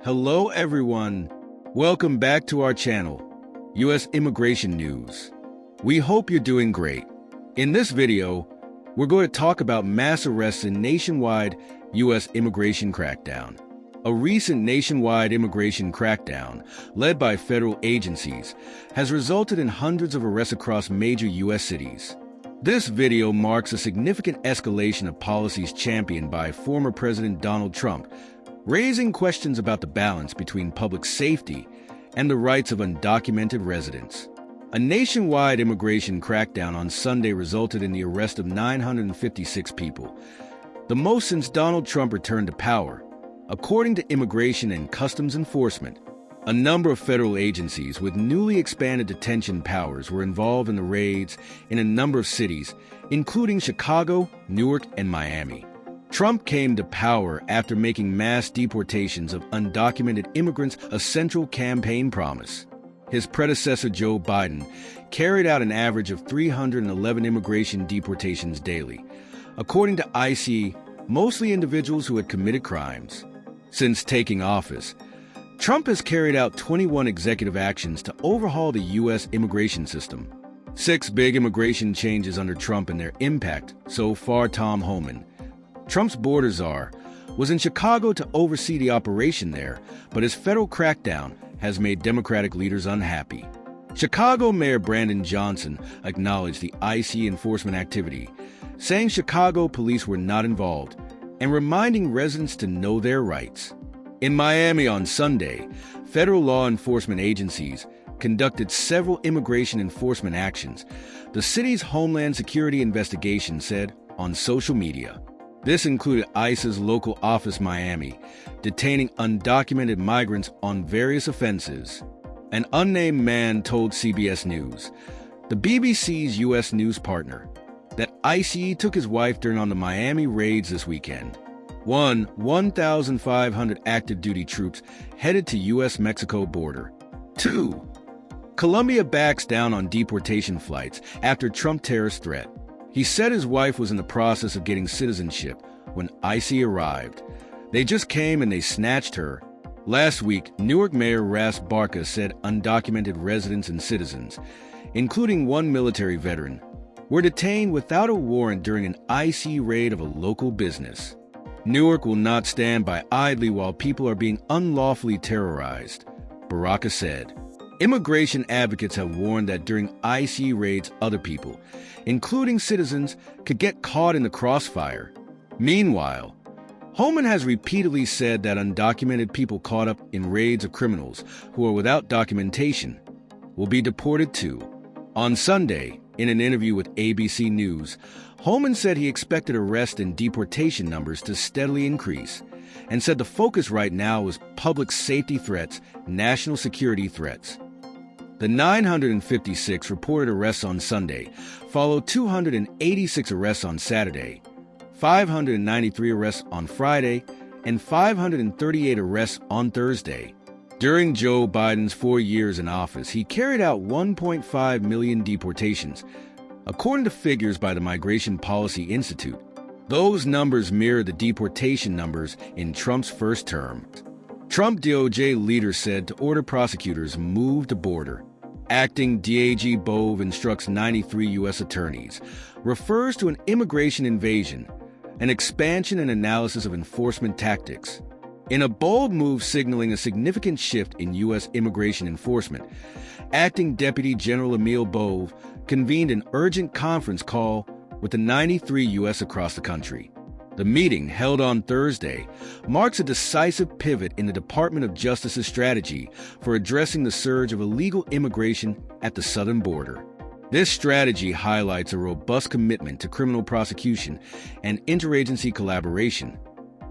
Hello everyone. Welcome back to our channel, U.S. Immigration News. We hope you're doing great. In this video, we're going to talk about mass arrests and nationwide U.S. immigration crackdown. A recent nationwide immigration crackdown, led by federal agencies, has resulted in hundreds of arrests across major U.S. cities. This video marks a significant escalation of policies championed by former President Donald Trump, raising questions about the balance between public safety and the rights of undocumented residents. A nationwide immigration crackdown on Sunday resulted in the arrest of 956 people, the most since Donald Trump returned to power. According to Immigration and Customs Enforcement, a number of federal agencies with newly expanded detention powers were involved in the raids in a number of cities, including Chicago, Newark, and Miami. Trump came to power after making mass deportations of undocumented immigrants a central campaign promise. His predecessor, Joe Biden, carried out an average of 311 immigration deportations daily, according to ICE, mostly individuals who had committed crimes. Since taking office, Trump has carried out 21 executive actions to overhaul the U.S. immigration system. 6 big immigration changes under Trump and their impact so far. Tom Homan, Trump's border czar, was in Chicago to oversee the operation there, but his federal crackdown has made Democratic leaders unhappy. Chicago Mayor Brandon Johnson acknowledged the ICE enforcement activity, saying Chicago police were not involved and reminding residents to know their rights. In Miami on Sunday, federal law enforcement agencies conducted several immigration enforcement actions, the city's Homeland Security investigation said on social media. This included ICE's local office Miami, detaining undocumented migrants on various offenses. An unnamed man told CBS News, the BBC's U.S. news partner, that ICE took his wife during on the Miami raids this weekend. 1,500 active duty troops headed to U.S.-Mexico border. 2. Colombia backs down on deportation flights after Trump terrorist threat. He said his wife was in the process of getting citizenship when ICE arrived. They just came and they snatched her. Last week, Newark Mayor Ras Barca said undocumented residents and citizens, including one military veteran, were detained without a warrant during an ICE raid of a local business. Newark will not stand by idly while people are being unlawfully terrorized, Baraka said. Immigration advocates have warned that during ICE raids, other people, including citizens, could get caught in the crossfire. Meanwhile, Homan has repeatedly said that undocumented people caught up in raids of criminals who are without documentation will be deported too. On Sunday, in an interview with ABC News, Homan said he expected arrest and deportation numbers to steadily increase and said the focus right now was public safety threats, national security threats. The 956 reported arrests on Sunday followed 286 arrests on Saturday, 593 arrests on Friday, and 538 arrests on Thursday. During Joe Biden's 4 years in office, he carried out 1.5 million deportations, according to figures by the Migration Policy Institute. Those numbers mirror the deportation numbers in Trump's first term. Trump DOJ leaders said to order prosecutors move the border. Acting DAG Bove instructs 93 U.S. attorneys, refers to an immigration invasion, an expansion and analysis of enforcement tactics. In a bold move signaling a significant shift in U.S. immigration enforcement, Acting Deputy General Emil Bove convened an urgent conference call with the 93 U.S. across the country. The meeting, held on Thursday, marks a decisive pivot in the Department of Justice's strategy for addressing the surge of illegal immigration at the southern border. This strategy highlights a robust commitment to criminal prosecution and interagency collaboration,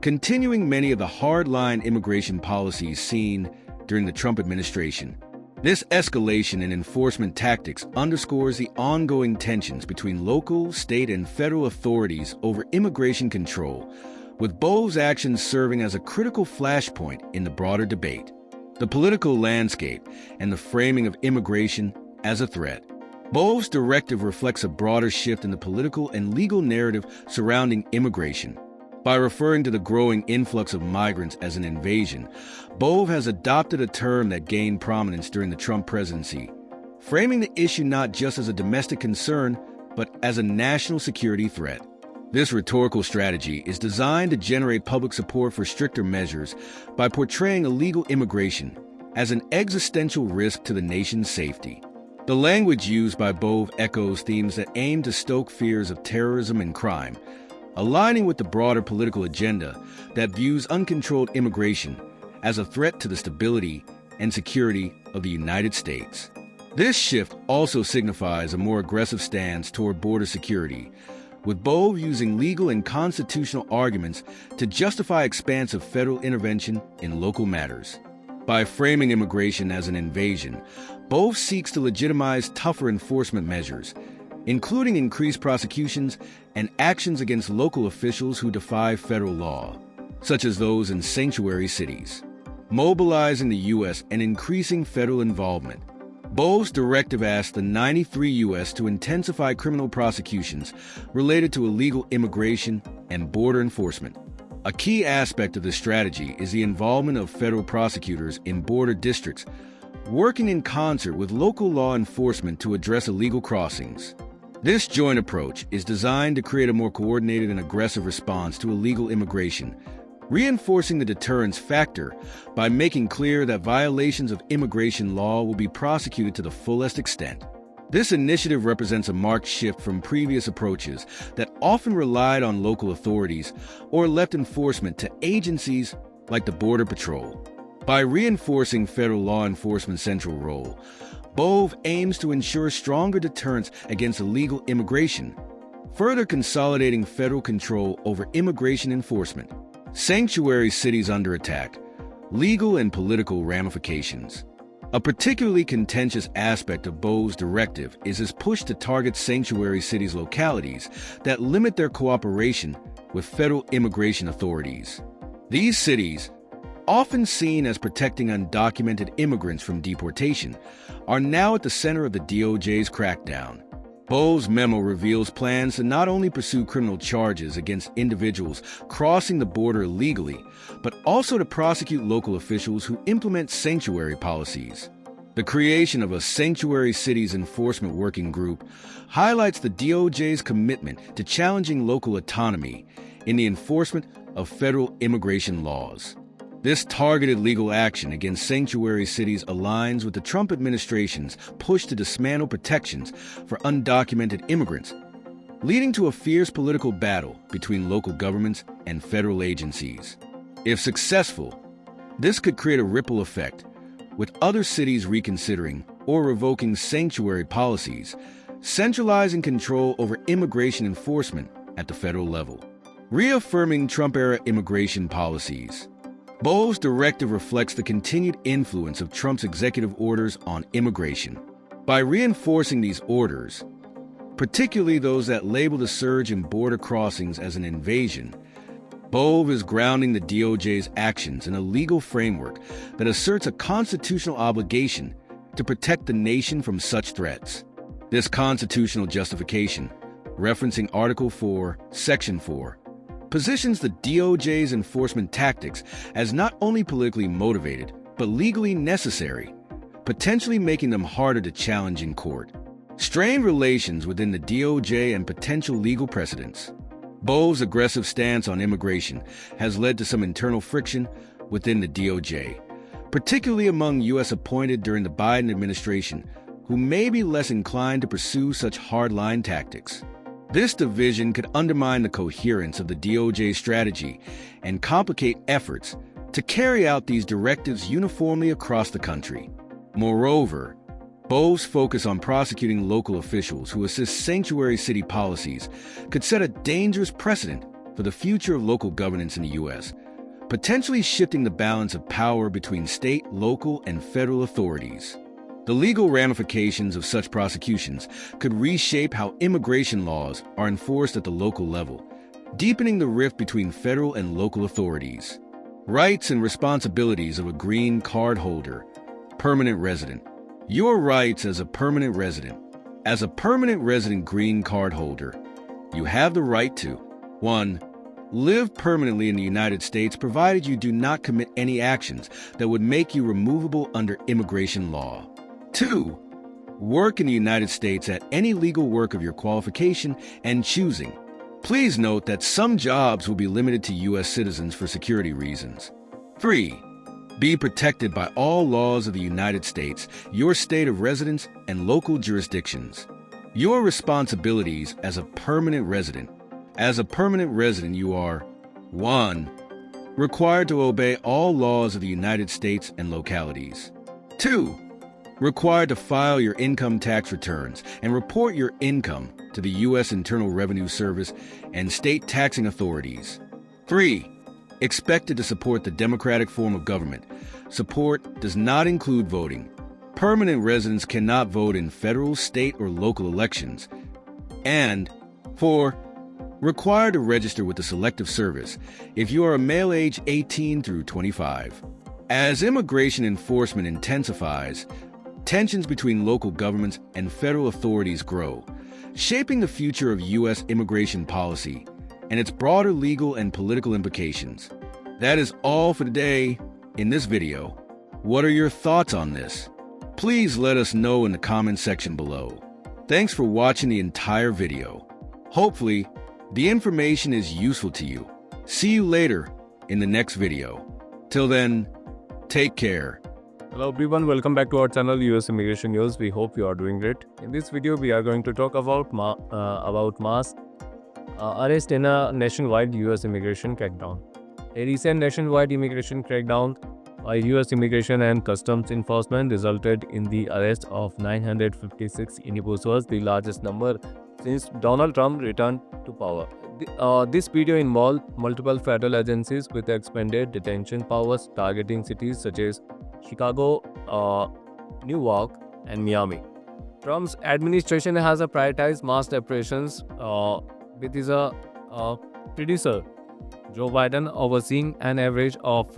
continuing many of the hardline immigration policies seen during the Trump administration. This escalation in enforcement tactics underscores the ongoing tensions between local, state, and federal authorities over immigration control, with Bove's actions serving as a critical flashpoint in the broader debate. The political landscape and the framing of immigration as a threat. Bove's directive reflects a broader shift in the political and legal narrative surrounding immigration. By referring to the growing influx of migrants as an invasion, Bove has adopted a term that gained prominence during the Trump presidency, framing the issue not just as a domestic concern, but as a national security threat. This rhetorical strategy is designed to generate public support for stricter measures by portraying illegal immigration as an existential risk to the nation's safety. The language used by Bove echoes themes that aim to stoke fears of terrorism and crime, aligning with the broader political agenda that views uncontrolled immigration as a threat to the stability and security of the United States. This shift also signifies a more aggressive stance toward border security, with Bove using legal and constitutional arguments to justify expansive federal intervention in local matters. By framing immigration as an invasion, Bove seeks to legitimize tougher enforcement measures, including increased prosecutions and actions against local officials who defy federal law, such as those in sanctuary cities, mobilizing the U.S. and increasing federal involvement. Bove's directive asked the 93 U.S. to intensify criminal prosecutions related to illegal immigration and border enforcement. A key aspect of this strategy is the involvement of federal prosecutors in border districts, working in concert with local law enforcement to address illegal crossings. This joint approach is designed to create a more coordinated and aggressive response to illegal immigration, reinforcing the deterrence factor by making clear that violations of immigration law will be prosecuted to the fullest extent. This initiative represents a marked shift from previous approaches that often relied on local authorities or left enforcement to agencies like the Border Patrol. By reinforcing federal law enforcement's central role, Bove aims to ensure stronger deterrence against illegal immigration, further consolidating federal control over immigration enforcement. Sanctuary cities under attack, legal and political ramifications. A particularly contentious aspect of Bove's directive is his push to target sanctuary cities' localities that limit their cooperation with federal immigration authorities. These cities, often seen as protecting undocumented immigrants from deportation, are now at the center of the DOJ's crackdown. Bove's memo reveals plans to not only pursue criminal charges against individuals crossing the border illegally, but also to prosecute local officials who implement sanctuary policies. The creation of a Sanctuary Cities Enforcement Working Group highlights the DOJ's commitment to challenging local autonomy in the enforcement of federal immigration laws. This targeted legal action against sanctuary cities aligns with the Trump administration's push to dismantle protections for undocumented immigrants, leading to a fierce political battle between local governments and federal agencies. If successful, this could create a ripple effect, with other cities reconsidering or revoking sanctuary policies, centralizing control over immigration enforcement at the federal level. Reaffirming Trump-era immigration policies. Bove's directive reflects the continued influence of Trump's executive orders on immigration. By reinforcing these orders, particularly those that label the surge in border crossings as an invasion, Bove is grounding the DOJ's actions in a legal framework that asserts a constitutional obligation to protect the nation from such threats. This constitutional justification, referencing Article 4, Section 4, positions the DOJ's enforcement tactics as not only politically motivated, but legally necessary, potentially making them harder to challenge in court. Strained relations within the DOJ and potential legal precedents. Bove's aggressive stance on immigration has led to some internal friction within the DOJ, particularly among U.S. appointed during the Biden administration, who may be less inclined to pursue such hardline tactics. This division could undermine the coherence of the DOJ strategy and complicate efforts to carry out these directives uniformly across the country. Moreover, Bove's focus on prosecuting local officials who assist sanctuary city policies could set a dangerous precedent for the future of local governance in the U.S., potentially shifting the balance of power between state, local, and federal authorities. The legal ramifications of such prosecutions could reshape how immigration laws are enforced at the local level, deepening the rift between federal and local authorities. Rights and responsibilities of a green card holder, permanent resident. Your rights as a permanent resident. As a permanent resident green card holder, you have the right to 1. Live permanently in the United States provided you do not commit any actions that would make you removable under immigration law. 2. Work in the United States at any legal work of your qualification and choosing. Please note that some jobs will be limited to U.S. citizens for security reasons. 3. Be protected by all laws of the United States, your state of residence, and local jurisdictions. Your responsibilities as a permanent resident. As a permanent resident, you are 1. Required to obey all laws of the United States and localities. 2. Required to file your income tax returns and report your income to the U.S. Internal Revenue Service and state taxing authorities. 3. Expected to support the democratic form of government. Support does not include voting. Permanent residents cannot vote in federal, state, or local elections. And 4. Required to register with the Selective Service if you are a male age 18 through 25. As immigration enforcement intensifies, tensions between local governments and federal authorities grow, shaping the future of U.S. immigration policy and its broader legal and political implications. That is all for today in this video. What are your thoughts on this? Please let us know in the comment section below. Thanks for watching the entire video. Hopefully, the information is useful to you. See you later in the next video. Till then, take care. Hello everyone, welcome back to our channel US Immigration News. We hope you are doing great. In this video, we are going to talk about mass arrest in a nationwide US immigration crackdown. A recent nationwide immigration crackdown by US Immigration and Customs Enforcement resulted in the arrest of 956 individuals, the largest number since Donald Trump returned to power. This video involved multiple federal agencies with expanded detention powers targeting cities such as Chicago, New York, and Miami. Trump's administration has prioritized mass deportations with his predecessor, Joe Biden, overseeing an average of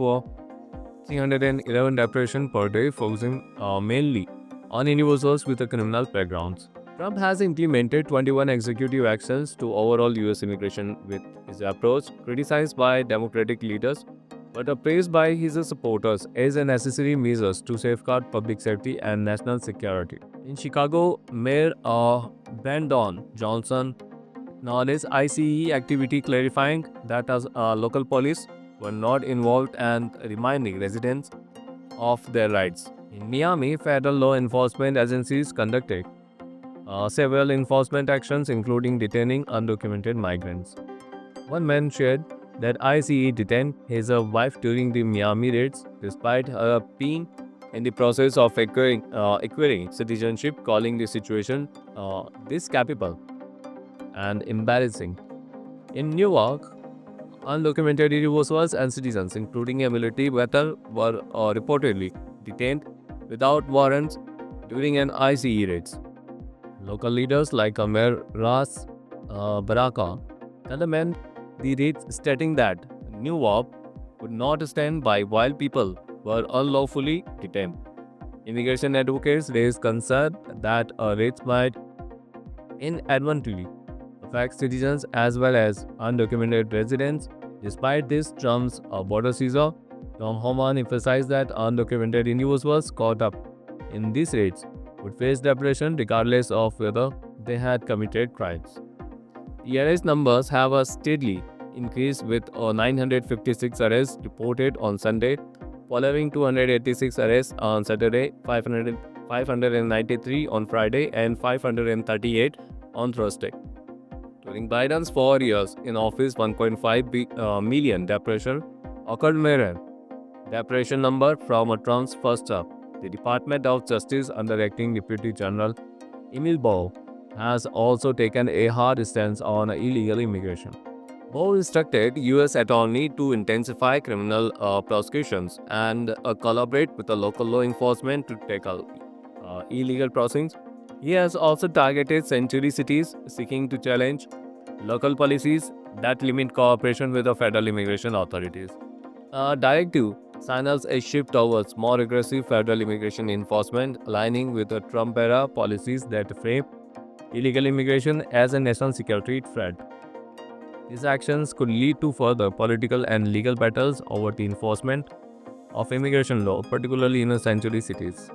311 deportations per day, focusing mainly on individuals with criminal backgrounds. Trump has implemented 21 executive actions to overall U.S. immigration, with his approach criticized by Democratic leaders but praised by his supporters as necessary measures to safeguard public safety and national security. In Chicago, Mayor Brandon Johnson acknowledged ICE activity, clarifying that as local police were not involved and reminding residents of their rights. In Miami, federal law enforcement agencies conducted several enforcement actions, including detaining undocumented migrants. One man shared that ICE detained his wife during the Miami raids, despite her being in the process of acquiring citizenship, calling the situation despicable and embarrassing. In New York, undocumented individuals and citizens, including a military veteran, were reportedly detained without warrants during an ICE raids. Local leaders like Mayor Ras Baraka condemned the raids, stating that New York would not stand by while people were unlawfully detained. Immigration advocates raised concern that raids might inadvertently affect citizens as well as undocumented residents. Despite this, Trump's border seizure, Tom Homan emphasized that undocumented individuals caught up in these raids would face deportation regardless of whether they had committed crimes. The arrest numbers have steadily increased, with 956 arrests reported on Sunday, following 286 arrests on Saturday, 593 on Friday, and 538 on Thursday. During Biden's 4 years in office, 1.5 million deportations occurred. Mirror deportation number from Trump's first term. The Department of Justice, under acting Deputy General Emil Bowe, has also taken a hard stance on illegal immigration. Bowe instructed U.S. Attorney to intensify criminal prosecutions and collaborate with the local law enforcement to tackle illegal crossings. He has also targeted sanctuary cities, seeking to challenge local policies that limit cooperation with the federal immigration authorities. Directive signals a shift towards more aggressive federal immigration enforcement, aligning with the Trump-era policies that frame illegal immigration as a national security threat. These actions could lead to further political and legal battles over the enforcement of immigration law, particularly in sanctuary cities.